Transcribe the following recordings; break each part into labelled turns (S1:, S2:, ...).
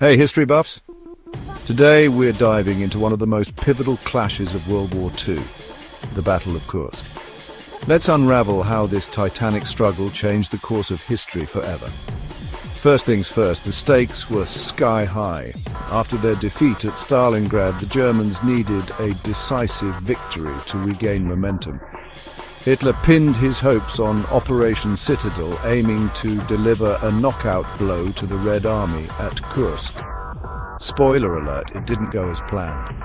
S1: Hey, history buffs! Today we're diving into one of the most pivotal clashes of World War II, the Battle of Kursk. Let's unravel how this titanic struggle changed the course of history forever. First things first, the stakes were sky high. After their defeat at Stalingrad, the Germans needed a decisive victory to regain momentum. Hitler pinned his hopes on Operation Citadel, aiming to deliver a knockout blow to the Red Army at Kursk. Spoiler alert, it didn't go as planned.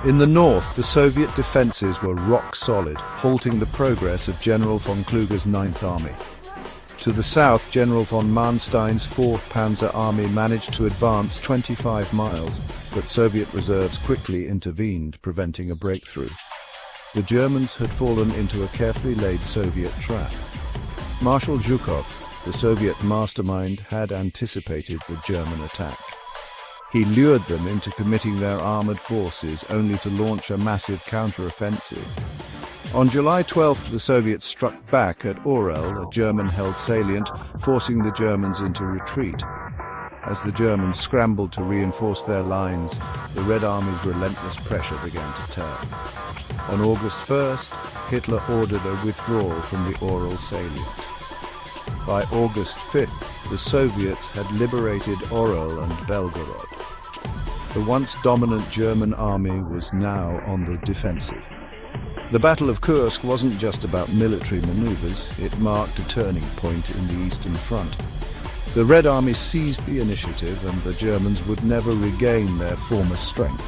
S1: In the north, the Soviet defenses were rock solid, halting the progress of General von Kluge's Ninth Army. To the south, General von Manstein's 4th Panzer Army managed to advance 25 miles, but Soviet reserves quickly intervened, preventing a breakthrough. The Germans had fallen into a carefully laid Soviet trap. Marshal Zhukov, the Soviet mastermind, had anticipated the German attack. He lured them into committing their armored forces, only to launch a massive counter-offensive. On July 12th, the Soviets struck back at Orel, a German-held salient, forcing the Germans into retreat. As the Germans scrambled to reinforce their lines, the Red Army's relentless pressure began to turn. On August 1st, Hitler ordered a withdrawal from the Orel salient. By August 5th, the Soviets had liberated Orel and Belgorod. The once dominant German army was now on the defensive. The Battle of Kursk wasn't just about military maneuvers, it marked a turning point in the Eastern Front. The Red Army seized the initiative, and the Germans would never regain their former strength.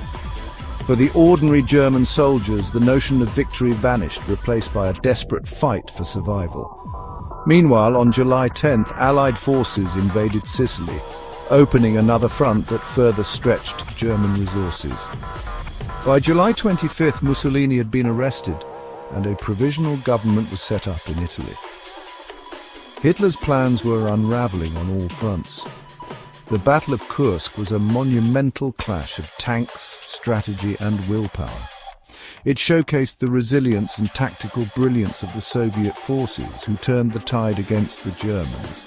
S1: For the ordinary German soldiers, the notion of victory vanished, replaced by a desperate fight for survival. Meanwhile, on July 10th, Allied forces invaded Sicily, opening another front that further stretched German resources. By July 25th, Mussolini had been arrested, and a provisional government was set up in Italy. Hitler's plans were unraveling on all fronts. The Battle of Kursk was a monumental clash of tanks, strategy, and willpower. It showcased the resilience and tactical brilliance of the Soviet forces, who turned the tide against the Germans.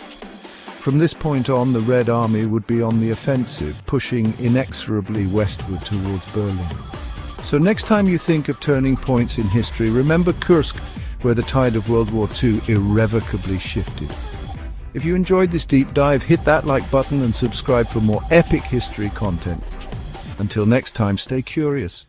S1: From this point on, the Red Army would be on the offensive, pushing inexorably westward towards Berlin. So next time you think of turning points in history, remember Kursk, where the tide of World War II irrevocably shifted. If you enjoyed this deep dive, hit that like button and subscribe for more epic history content. Until next time, stay curious.